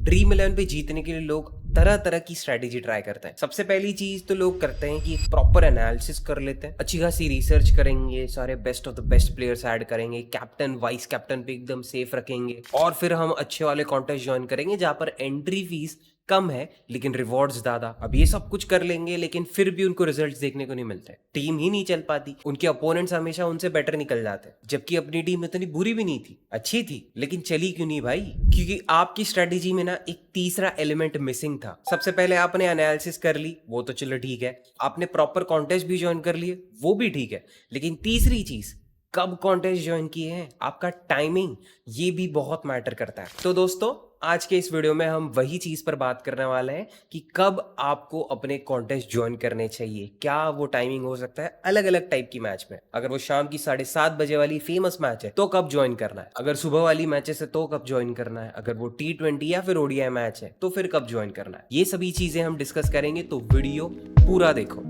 Dream 11 पे जीतने के लिए लोग तरह तरह की स्ट्रेटेजी ट्राई करते हैं। सबसे पहली चीज तो लोग करते हैं कि एक प्रॉपर एनालिसिस कर लेते हैं, अच्छी खासी रिसर्च करेंगे, सारे best of the best players add करेंगे, कैप्टन वाइस कैप्टन पे एकदम सेफ रखेंगे, और फिर हम अच्छे वाले कॉन्टेस्ट ज्वाइन करेंगे जहां पर एंट्री फीस कम है लेकिन रिवॉर्ड्स ज्यादा। अब ये सब कुछ कर लेंगे लेकिन फिर भी उनको रिजल्ट्स देखने को नहीं मिलते, टीम ही नहीं चल पाती, उनके अपोनेंट्स हमेशा उनसे बेटर निकल जाते, जबकि अपनी टीम इतनी बुरी भी नहीं थी, अच्छी थी, लेकिन चली क्यों नहीं भाई? क्योंकि आपकी स्ट्रेटेजी में ना एक तीसरा एलिमेंट मिसिंग था। सबसे पहले आपने एनालिसिस कर ली, वो तो चलो ठीक है, आपने प्रॉपर कॉन्टेस्ट भी ज्वाइन कर लिए, वो भी ठीक है, लेकिन तीसरी चीज कब कॉन्टेस्ट ज्वाइन किए हैं, आपका टाइमिंग, ये भी बहुत मैटर करता है। तो दोस्तों आज के इस वीडियो में हम वही चीज पर बात करने वाले हैं कि कब आपको अपने कॉन्टेस्ट ज्वाइन करने चाहिए। क्या वो टाइमिंग हो सकता है अलग अलग टाइप की मैच में? अगर वो शाम की 7:30 बजे वाली फेमस मैच है तो कब ज्वाइन करना है, अगर सुबह वाली मैचेस है तो कब ज्वाइन करना है, अगर वो T20 या फिर ODI मैच है तो फिर कब ज्वाइन करना है, ये सभी चीजें हम डिस्कस करेंगे, तो वीडियो पूरा देखो।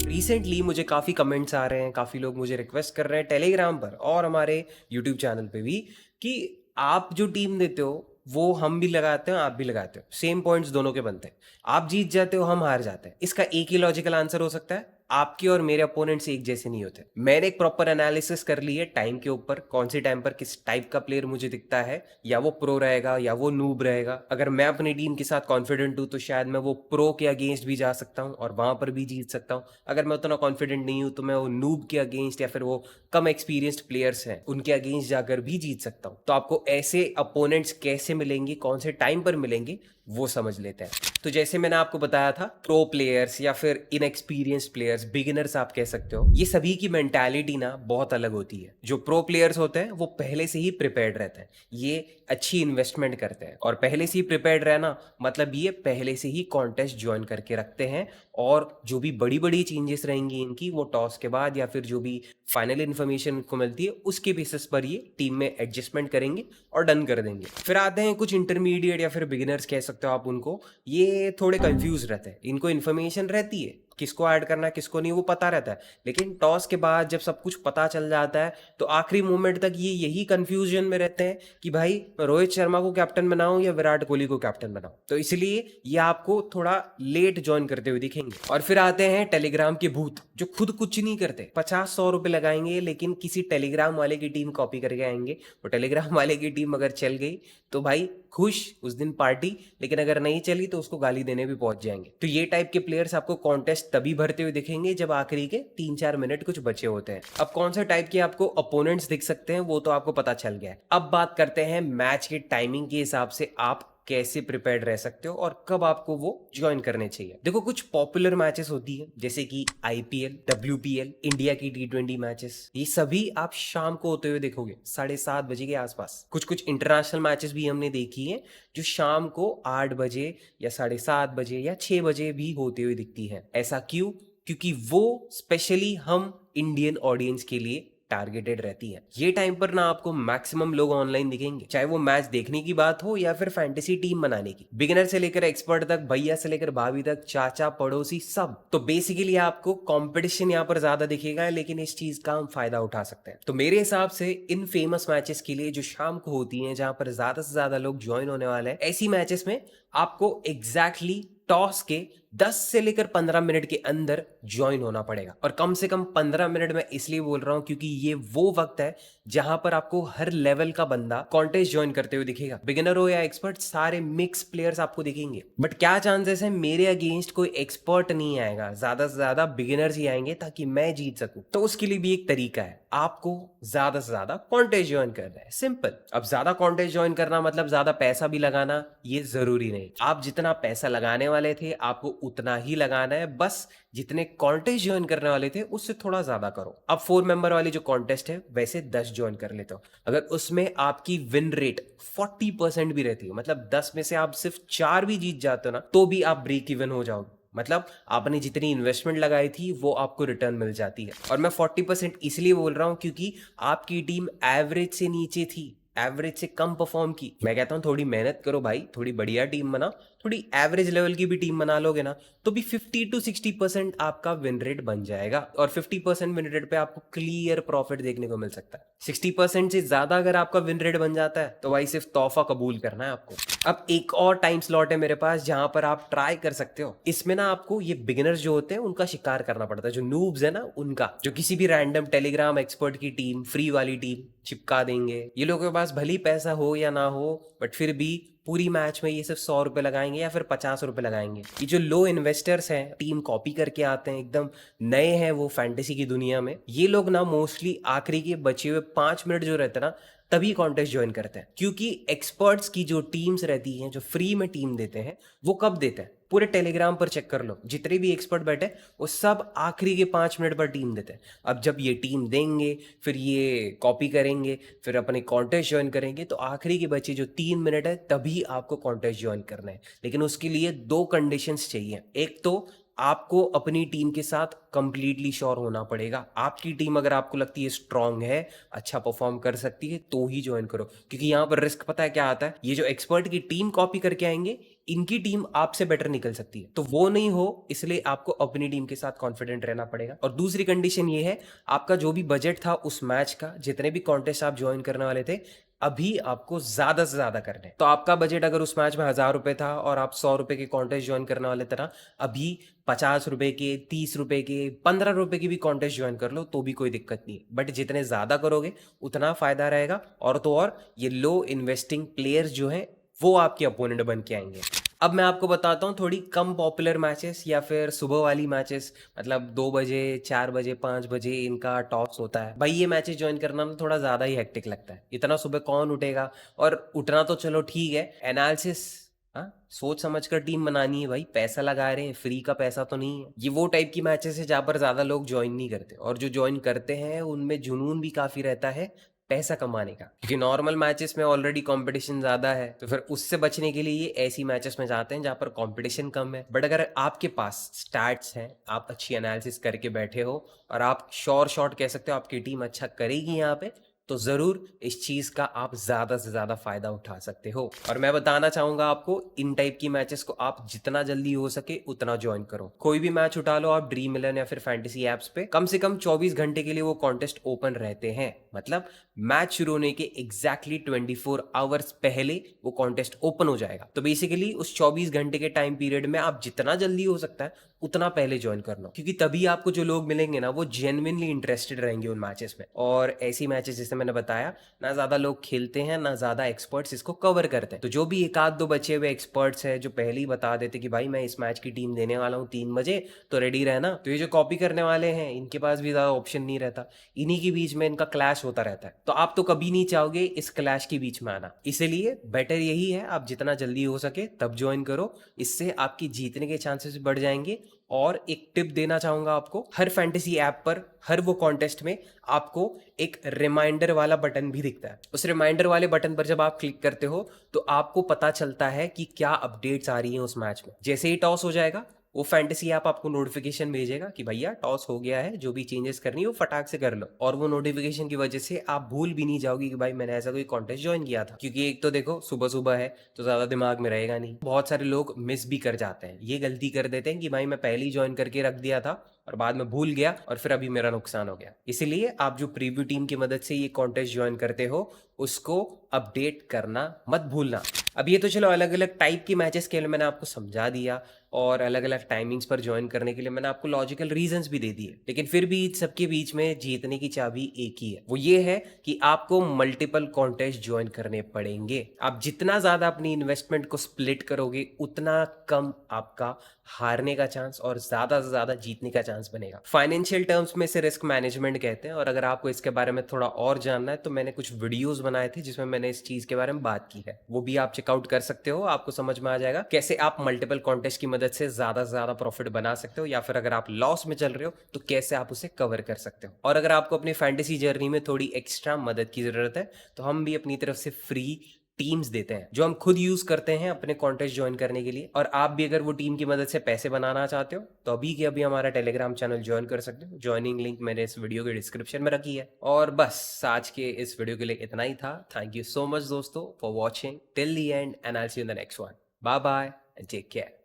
रिसेंटली मुझे काफ़ी कमेंट्स आ रहे हैं, काफ़ी लोग मुझे रिक्वेस्ट कर रहे हैं टेलीग्राम पर और हमारे यूट्यूब चैनल पे भी कि आप जो टीम देते हो वो हम भी लगाते हैं, आप भी लगाते हो, सेम पॉइंट्स दोनों के बनते हैं, आप जीत जाते हो, हम हार जाते हैं। इसका एक ही लॉजिकल आंसर हो सकता है, आपके और मेरे अपोनेंट्स एक जैसे नहीं होते। मैंने एक प्रॉपर एनालिसिस कर ली है टाइम के ऊपर, कौन सी टाइम पर किस टाइप का प्लेयर मुझे दिखता है, या वो प्रो रहेगा या वो नूब रहेगा। अगर मैं अपनी टीम के साथ कॉन्फिडेंट हूं तो शायद मैं वो प्रो के अगेंस्ट भी जा सकता हूं और वहां पर भी जीत सकता हूं। अगर मैं उतना कॉन्फिडेंट नहीं हूं तो मैं वो नूब के अगेंस्ट या फिर वो कम एक्सपीरियंस्ड प्लेयर्स हैं उनके अगेंस्ट जाकर भी जीत सकता हूं। तो आपको ऐसे अपोनेंट्स कैसे मिलेंगे, कौन से टाइम पर मिलेंगे, वो समझ लेते हैं। तो जैसे मैंने आपको बताया था, प्रो प्लेयर्स या फिर इनएक्सपीरियंस्ड प्लेयर्स, बिगिनर्स आप कह सकते हो, ये सभी की मेंटालिटी ना बहुत अलग होती है। जो प्रो प्लेयर्स होते हैं वो पहले से ही प्रिपेयर्ड रहते हैं, ये अच्छी इन्वेस्टमेंट करते हैं, और पहले से ही प्रिपेयर्ड रहना मतलब ये पहले से ही कॉन्टेस्ट ज्वाइन करके रखते हैं, और जो भी बड़ी बड़ी चेंजेस रहेंगी इनकी वो टॉस के बाद या फिर जो भी फाइनल इन्फॉर्मेशन इनको मिलती है उसके बेसिस पर ये टीम में एडजस्टमेंट करेंगे और डन कर देंगे। फिर आते हैं कुछ इंटरमीडिएट या फिर बिगिनर्स कह सकते हो आप उनको, ये थोड़े कंफ्यूज रहते हैं, इनको इन्फॉर्मेशन रहती है किसको ऐड करना है किसको नहीं, वो पता रहता है, लेकिन टॉस के बाद जब सब कुछ पता चल जाता है तो आखिरी मोमेंट तक ये यही कंफ्यूजन में रहते हैं कि भाई रोहित शर्मा को कैप्टन बनाऊं या विराट कोहली को कैप्टन बनाऊं। तो इसलिए ये आपको थोड़ा लेट ज्वाइन करते हुए दिखेंगे। और फिर आते हैं टेलीग्राम के भूत, जो खुद कुछ नहीं करते, 50-100 रुपए लगाएंगे लेकिन किसी टेलीग्राम वाले की टीम कॉपी करके आएंगे, और टेलीग्राम वाले की टीम अगर चल गई तो भाई खुश, उस दिन पार्टी, लेकिन अगर नहीं चली तो उसको गाली देने भी पहुंच जाएंगे। तो ये टाइप के प्लेयर्स आपको कॉन्टेस्ट तभी भरते हुए दिखेंगे जब आखिरी के 3-4 मिनट कुछ बचे होते हैं। अब कौन सा टाइप के आपको अपोनेंट्स दिख सकते हैं वो तो आपको पता चल गया है। अब बात करते हैं मैच के टाइमिंग के हिसाब से आप कैसे प्रिपेयर्ड रह सकते हो और कब आपको वो ज्वाइन करने चाहिए। देखो कुछ पॉपुलर मैचेस होती है जैसे कि IPL, WPL, इंडिया की T20 मैचेस, ये सभी आप शाम को होते हुए देखोगे 7:30 बजे के आसपास। कुछ कुछ इंटरनेशनल मैचेस भी हमने देखी है जो शाम को 8 बजे या 7:30 बजे या 6 बजे भी होते हुए दिखती है। ऐसा क्यों? क्योंकि वो स्पेशली हम इंडियन ऑडियंस के लिए टारगेटेड रहती है। ये टाइम पर ना आपको मैक्सिमम लोग ऑनलाइन दिखेंगे, चाहे वो मैच देखने की बात हो या फिर फैंटेसी टीम बनाने की। बिगिनर से लेकर एक्सपर्ट तक, भैया से लेकर भाभी तक, चाचा पड़ोसी सब। तो बेसिकली आपको कंपटीशन यहाँ पर ज्यादा दिखेगा, लेकिन इस चीज का हम फायदा उठा सकते हैं। तो मेरे हिसाब से इन फेमस मैचेस के लिए जो शाम को होती है, जहां पर ज्यादा से ज्यादा लोग ज्वाइन होने वाले हैं, ऐसी मैचेस में आपको एग्जैक्टली टॉस के 10 से लेकर 15 मिनट के अंदर ज्वाइन होना पड़ेगा। और कम से कम 15 मिनट में इसलिए बोल रहा हूं क्योंकि ये वो वक्त है जहां पर आपको हर लेवल का बंदा कॉन्टेस्ट ज्वाइन करते हुए दिखेगा, बिगिनर हो या एक्सपर्ट, सारे मिक्स प्लेयर्स आपको दिखेंगे। बट क्या चांसेस है मेरे अगेंस्ट कोई एक्सपर्ट नहीं आएगा, ज्यादा से ज्यादा बिगिनर्स ही आएंगे ताकि मैं जीत सकूं। तो उसके लिए भी एक तरीका है, आपको ज्यादा से ज्यादा कॉन्टेस्ट ज्वाइन करना है, सिंपल। अब ज्यादा कॉन्टेस्ट ज्वाइन करना मतलब ज्यादा पैसा भी लगाना, ये जरूरी नहीं। आप जितना पैसा लगाने वाले थे आपको उतना ही लगाना है, बस जितने कॉन्टेस्ट ज्वाइन करने वाले थे उससे थोड़ा ज्यादा करो। अब 4 मेंबर वाली जो कॉन्टेस्ट है वैसे 10 ज्वाइन कर लेते हो, अगर उसमें आपकी विन रेट 40% भी रहती है, मतलब 10 में से आप सिर्फ 4 भी जीत जाते हो ना, तो भी आप ब्रेक इवन हो जाओगे। मतलब आपने जितनी इन्वेस्टमेंट लगाई थी वो आपको रिटर्न मिल जाती है। और मैं 40% इसलिए बोल रहा हूं क्योंकि आपकी टीम एवरेज से नीचे थी, एवरेज से कम परफॉर्म की। मैं कहता हूं थोड़ी मेहनत करो भाई, थोड़ी बढ़िया टीम बनाओ, थोड़ी एवरेज लेवल की भी टीम बना लोगे ना, तो भी 50 to 60% आपका विन रेट बन जाएगा, और 50% विन रेट पे आपको क्लियर प्रॉफिट देखने को मिल सकता है। 60% से ज्यादा अगर आपका विन रेट बन जाता है तो भाई सिर्फ तोहफा कबूल करना है आपको। अब एक और टाइम स्लॉट है मेरे पास जहां पर आप ट्राई कर सकते हो। इसमें ना आपको ये बिगिनर्स जो होते हैं उनका शिकार करना पड़ता है, जो नूब्स है ना उनका, जो किसी भी रैंडम टेलीग्राम एक्सपर्ट की टीम, फ्री वाली टीम चिपका देंगे। ये लोगों के पास भली पैसा हो या ना हो, बट फिर भी पूरी मैच में ये सिर्फ 100 रुपए लगाएंगे या फिर 50 रुपए लगाएंगे। ये जो लो इन्वेस्टर्स हैं, टीम कॉपी करके आते हैं, एकदम नए हैं वो फैंटेसी की दुनिया में, ये लोग ना मोस्टली आखिरी के बचे हुए 5 मिनट जो रहते हैं ना तभी कॉन्टेस्ट ज्वाइन करते हैं। क्योंकि एक्सपर्ट्स की जो टीम्स रहती हैं, जो फ्री में टीम देते हैं, वो कब देते हैं? पूरे टेलीग्राम पर चेक कर लो, जितने भी एक्सपर्ट बैठे वो सब आखिरी के 5 मिनट पर टीम देते हैं। अब जब ये टीम देंगे, फिर ये कॉपी करेंगे, फिर अपने कॉन्टेस्ट ज्वाइन करेंगे, तो आखिरी के बचे जो 3 मिनट है तभी आपको कॉन्टेस्ट ज्वाइन करना है। लेकिन उसके लिए 2 कंडीशंस चाहिए। एक तो आपको अपनी टीम के साथ कंप्लीटली श्योर होना पड़ेगा। आपकी टीम अगर आपको लगती है स्ट्रांग है, अच्छा परफॉर्म कर सकती है, तो ही ज्वाइन करो। क्योंकि यहाँ पर रिस्क पता है क्या आता है? ये जो एक्सपर्ट की टीम कॉपी करके आएंगे, इनकी टीम आपसे बेटर निकल सकती है, तो वो नहीं हो, इसलिए आपको अपनी टीम के साथ कॉन्फिडेंट रहना पड़ेगा। और दूसरी कंडीशन ये है, आपका जो भी बजट था उस मैच का, जितने भी कॉन्टेस्ट आप ज्वाइन करने वाले थे, अभी आपको ज्यादा से ज्यादा करना है। तो आपका बजट अगर उस मैच में 1000 रुपए था और आप 100 रुपए के कॉन्टेस्ट ज्वाइन करने वाले थे ना, अभी 50 रुपए के, 30 रुपए के, 15 रुपए की भी कॉन्टेस्ट ज्वाइन कर लो तो भी कोई दिक्कत नहीं है। बट जितने ज्यादा करोगे उतना फायदा रहेगा। और तो और ये लो इन्वेस्टिंग प्लेयर्स जो हैं वो आपके अपोनेंट बन के आएंगे। अब मैं आपको बताता हूँ थोड़ी कम पॉपुलर मैचेस या फिर सुबह वाली मैचेस, मतलब 2 बजे, 4 बजे, 5 बजे इनका टॉस होता है। भाई ये मैचेस ज्वाइन करना ना थोड़ा ज़्यादा ही हेक्टिक लगता है, इतना सुबह कौन उठेगा? और उठना तो चलो ठीक है, एनालिसिस, हाँ, सोच समझ कर टीम बनानी है भाई, पैसा लगा रहे हैं, फ्री का पैसा तो नहीं है। ये वो टाइप की मैचेस है जहाँ पर ज़्यादा लोग ज्वाइन नहीं करते, और जो ज्वाइन करते हैं उनमें जुनून भी काफ़ी रहता है पैसा कमाने का। क्योंकि नॉर्मल मैचेस में ऑलरेडी कंपटीशन ज्यादा है, तो फिर उससे बचने के लिए ये ऐसी मैचेस में जाते हैं जहां पर कंपटीशन कम है। बट अगर आपके पास स्टैट्स हैं, आप अच्छी एनालिसिस करके बैठे हो, और आप श्योर शॉट कह सकते हो आपकी टीम अच्छा करेगी यहाँ पे, तो जरूर इस चीज का आप ज्यादा से ज्यादा फायदा उठा सकते हो। और मैं बताना चाहूंगा आपको, इन टाइप की मैचेस को आप जितना जल्दी हो सके उतना ज्वाइन करो। कोई भी मैच उठा लो आप ड्रीम इलेवन या फिर फैंटेसी एप्स पे, कम से कम 24 घंटे के लिए वो कॉन्टेस्ट ओपन रहते हैं। मतलब मैच शुरू होने के एग्जैक्टली 24 आवर्स पहले वो कॉन्टेस्ट ओपन हो जाएगा। तो बेसिकली उस 24 घंटे के टाइम पीरियड में आप जितना जल्दी हो सकता है उतना पहले ज्वाइन कर लो, क्योंकि तभी आपको जो लोग मिलेंगे ना वो जेन्युइनली इंटरेस्टेड रहेंगे उन मैचेस में। और ऐसी मैचेस जैसे मैंने बताया, ना ज्यादा लोग खेलते हैं, ना ज्यादा एक्सपर्ट्स इसको कवर करते हैं। तो जो भी एक आध दो बचे हुए एक्सपर्ट्स हैं जो पहले ही बता देते कि भाई मैं इस मैच की टीम देने वाला हूँ 3 बजे, तो रेडी रहना, तो ये जो कॉपी करने वाले हैं इनके पास भी ज्यादा ऑप्शन नहीं रहता, इन्हीं के बीच में इनका क्लैश होता रहता है। तो आप तो कभी नहीं चाहोगे इस क्लैश के बीच में आना, इसीलिए बेटर यही है आप जितना जल्दी हो सके तब ज्वाइन करो। इससे आपकी जीतने के चांसेस बढ़ जाएंगे। और एक टिप देना चाहूंगा आपको, हर फैंटेसी ऐप पर हर वो कॉन्टेस्ट में आपको एक रिमाइंडर वाला बटन भी दिखता है। उस रिमाइंडर वाले बटन पर जब आप क्लिक करते हो तो आपको पता चलता है कि क्या अपडेट्स आ रही हैं उस मैच में। जैसे ही टॉस हो जाएगा, वो फैंटेसी ऐप आपको नोटिफिकेशन भेजेगा कि भैया टॉस हो गया है, जो भी चेंजेस करनी है वो फटाक से कर लो। और वो नोटिफिकेशन की वजह से आप भूल भी नहीं जाओगे कि भाई मैंने ऐसा कोई कॉन्टेस्ट ज्वाइन किया था। क्योंकि एक तो देखो सुबह सुबह है तो ज्यादा दिमाग में रहेगा नहीं, बहुत सारे लोग मिस भी कर जाते हैं, ये गलती कर देते हैं कि भाई मैं पहले ही ज्वाइन करके रख दिया था और बाद में भूल गया और फिर अभी मेरा नुकसान हो गया। इसीलिए आप जो प्रीव्यू टीम की मदद से ये कॉन्टेस्ट ज्वाइन करते हो उसको अपडेट करना मत भूलना। अब ये तो चलो अलग अलग टाइप की मैचेस के लिए मैंने आपको समझा दिया, और अलग अलग टाइमिंग्स पर ज्वाइन करने के लिए मैंने आपको लॉजिकल रीजंस भी दे दिए। लेकिन फिर भी सबके बीच में जीतने की चाबी एक ही है, वो ये है कि आपको मल्टीपल कॉन्टेस्ट ज्वाइन करने पड़ेंगे। आप जितना ज्यादा अपनी इन्वेस्टमेंट को स्प्लिट करोगे उतना कम आपका हारने का चांस और ज्यादा से ज्यादा जीतने का चांस बनेगा। फाइनेंशियल टर्म्स में इसे रिस्क मैनेजमेंट कहते हैं। और अगर आपको इसके बारे में थोड़ा और जानना है तो मैंने कुछ वीडियोस बनाए थे जिसमें मैंने इस चीज के बारे में बात की है, वो भी आप चेकआउट कर सकते हो। आपको समझ में आ जाएगा कैसे आप मल्टीपल कॉन्टेस्ट की मदद से ज्यादा से ज्यादा प्रॉफिट बना सकते हो, या फिर अगर आप लॉस में चल रहे हो तो कैसे आप उसे कवर कर सकते हो। और अगर आपको अपनी फैंटेसी जर्नी में थोड़ी एक्स्ट्रा मदद की जरूरत है तो हम भी अपनी तरफ से फ्री टीम्स देते हैं जो हम खुद यूज करते हैं अपने कॉन्टेस्ट ज्वाइन करने के लिए। और आप भी अगर वो टीम की मदद से पैसे बनाना चाहते हो तो अभी के अभी हमारा टेलीग्राम चैनल ज्वाइन कर सकते हो। ज्वाइनिंग लिंक मैंने इस वीडियो के डिस्क्रिप्शन में रखी है। और बस आज के इस वीडियो के लिए इतना ही था। थैंक यू सो मच दोस्तों for watching till the end, and I will see you in the next one. Bye bye. Take care.